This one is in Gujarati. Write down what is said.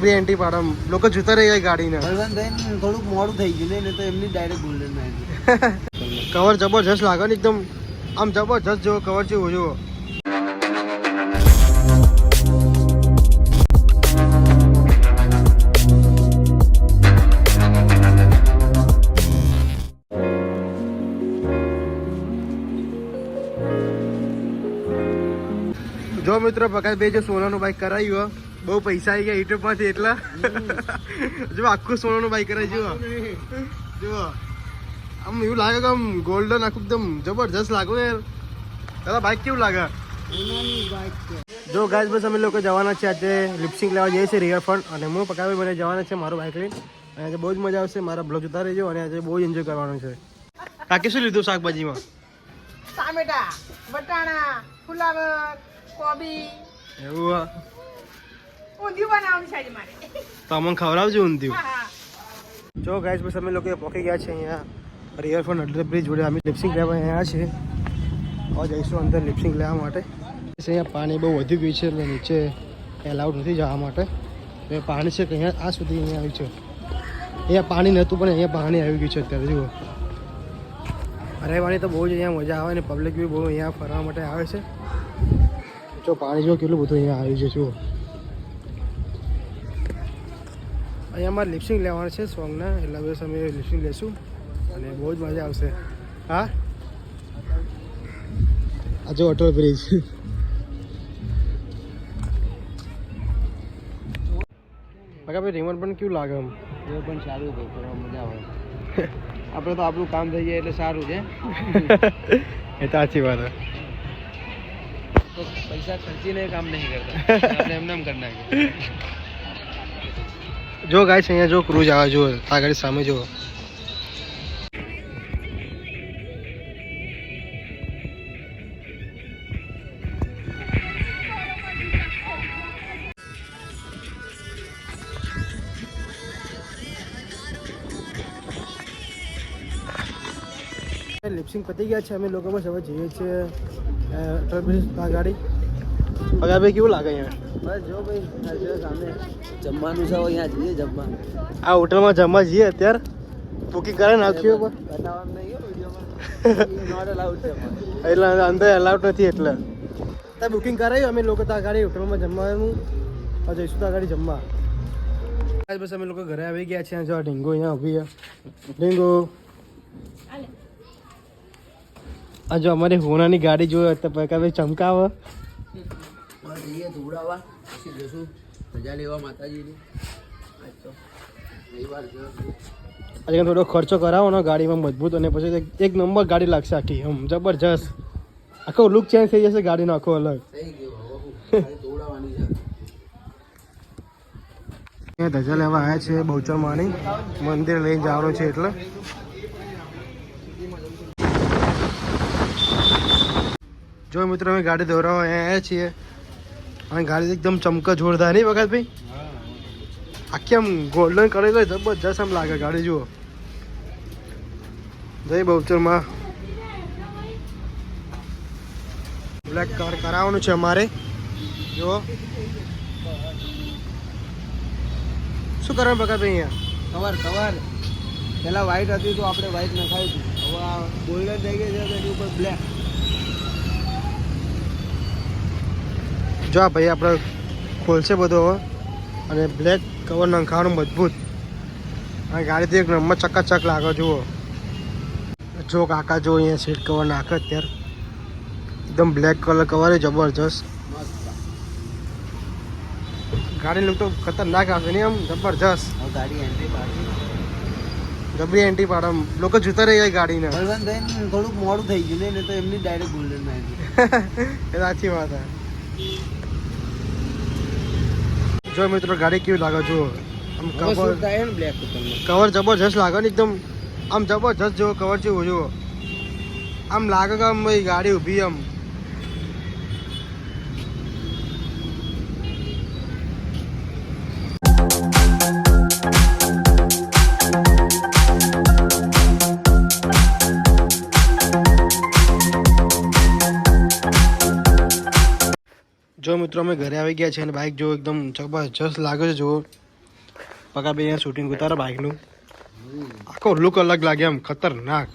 બે એન્ટી પાડમ લોકો જોતા રહી જાય ગાડીને થોડુંક મોડું થઈ ગયું ને તો એમની ડાયરેક્ટ ગોલ્ડન માં કવર જબરજસ્ત લાગે ને એકદમ આમ જબરજસ્ત જેવો કવર જેવો જુઓ. જો મિત્રો પકાઈ બે જો સોનાનું બાઈક કરાવ્યું બહુ પૈસા આવી ગયા યુટ્યુબ માંથી એટલા જો આખું સોનાનું બાઈક કરાવી જુઓ જુઓ આમ એવું લાગે કે આમ ગોલ્ડન આખું એકદમ જબરજસ્ત લાગે ને દાદા બાઈક કેવું લાગે જો ગાઈસ બસ અમે લોકો જવાના છે આજે લિપસિંગ લેવા જઈએ છીએ રિવરફ્રન્ટ અને હું પકાવી મને જવાના છે મારું બાઈક લઈને અને આજે બહુ જ મજા આવશે મારા બ્લોગ જોતા રહેજો અને આજે બહુ જ એન્જોય કરવાનું છે. કાકી શું લીધું શાકભાજીમાં? ટામેટા, વટાણા, ફુલાવર, કોબી એવું ઊંધિયું બનાવવાનું છે મારે તો અમને ખવડાવજો ઊંધિયું. હા જો ગાઈસ બસ અમે લોકો પહોંચી ગયા છે અહીંયા રિવરફ્રન્ટ અડધર બ્રિજ જોડે અમે લિપસિંગ લેવા અહીંયા છે હવે જઈશું અંદર લિપસિંગ લેવા માટે. અહીંયા પાણી બહુ વધી ગયું છે એટલે નીચે એલાઉડ નથી જવા માટે પાણી છે કે અહીંયા આ સુધી અહીંયા આવ્યું છે અહીંયા પાણી નહોતું પણ અહીંયા પાણી આવી ગયું છે અત્યારે જુઓ રહેવાની તો બહુ જ અહીંયા મજા આવે ને પબ્લિક બી બહુ અહીંયા ફરવા માટે આવે છે. જો પાણી જો કેટલું બધું અહીંયા આવ્યું છે જુઓ અહીંયા અમારે લિપસિંગ લેવાનું છે સોંગના એટલે બસ અમે લિપસિંગ લેશું અને બહુ જ મજા આવશે. હા આ જો અટલ બ્રિજ ભાઈ રિમોટ પણ કેવું લાગે આમ એ પણ સારું છે કરવા મજા આવે આપણે તો આપણું કામ થઈ જાય એટલે સારું છે એ તો સાચી વાત તો પૈસા ખર્ચીને કામ નહીં કરતા આપણે એમને એમ કરી નાખીએ. જો ગાઈસ અહીંયા જો ક્રૂઝ આવે જો આ ગાડી સામે જો લિપસિંગ પતી ગયા છે અમે લોકો બસ હવે જઈએ છીએ અટલ બ્રિજ આ ગાડી પગા ભાઈ કેવું લાગે અહીંયા? બસ જો ભાઈ સામે જમવાનું છે અહીંયા જઈએ જમવા. આ હોટલમાં જમવા જઈએ અત્યારે બુકિંગ કરે નાખ્યું પણ બતાવવાનું નહીં વિડીયોમાં નોટ અલાઉડ છે એટલે અંદર અલાઉડ નથી એટલે ત્યાં બુકિંગ કરાવ્યું અમે લોકો ત્યાં ગાડી હોટલમાં જમવાનું જઈશું ત્યાં ગાડી જમવા. બસ અમે લોકો ઘરે આવી ગયા છે જો આ ઢીંગો અહીંયા ઊભી ઢીંગો આ જો અમારી હોનાની ગાડી જોયો તો ભાઈ ચમકાવે જઈએ ધોવડાવવા પછી જશું મજા લેવા માતાજીની આજ તો રવિવાર છે આજે થોડો ખર્ચો કરાવો ને ગાડીમાં મજબૂત અને પછી એક નંબર ગાડી લાગશે આખી આમ જબરજસ્ત આખો લુક ચેન્જ થઈ જશે ગાડીનો આખો અલગ થઈ ગયો હવે ધોવડાવવાની છે. ધજા લેવા આવ્યા છે બહુચરમાની મંદિર લઈને જવાનું છે એટલે જો મિત્રો અમે ગાડી દોરાવા આવ્યા છીએ અને ગાડી એકદમ ચમક જોરદાર નહીં વખત ભાઈ આખી આમ ગોલ્ડન કરેલો જબરજસ્ત આમ લાગે ગાડી જુઓ જય બહુચરમાં બ્લેક કલર કરાવવાનું છે અમારે જુઓ શું કરવાનું વખત ભાઈ અહીંયા કવર પેલા વ્હાઈટ હતી તો આપણે વ્હાઈટ નખાવી હતી હવે આ ગોલ્ડન થઈ ગઈ છે એની ઉપર બ્લેક. જો આ ભાઈ આપણે ખોલશે બધો હવે અને બ્લેક કવર નંખાવાનું મજબૂત અને ગાડીથી એક નંબર ચકાચક લાગે જુઓ જો કાકા જો અહીંયા સીટ કવર નાખે અત્યારે એકદમ બ્લેક કલર કવર એ જબરજસ્ત ગાડી લુક તો ખતરનાક આવશે નહીં આમ જબરજસ્ત હવે ગાડી એન્ટ્રી પાડી જબરી એન્ટ્રી પાડે આમ લોકો જોતા રહી જાય ગાડીને બળવંત થઈને થોડુંક મોડું થઈ ગયું ને તો એમની ડાયરેક્ટ ગોલ્ડન માં એ સાચી વાત છે. જો મિત્રો ગાડી કેવી લાગે જુઓ આમ કવર બ્લેક કવર જબરજસ્ત લાગે ને એકદમ આમ જબરજસ્ત જેવો કવર જેવું જુઓ આમ લાગે કે આમ ભાઈ ગાડી ઊભી આમ જો મિત્રો અમે ઘરે આવી ગયા છે અને બાઇક જો એકદમ જબરજસ્ત લાગે છે જુઓ પકા બે અહીંયા શૂટિંગ ઉતારે બાઇકનું આખો લુક અલગ લાગે એમ ખતરનાક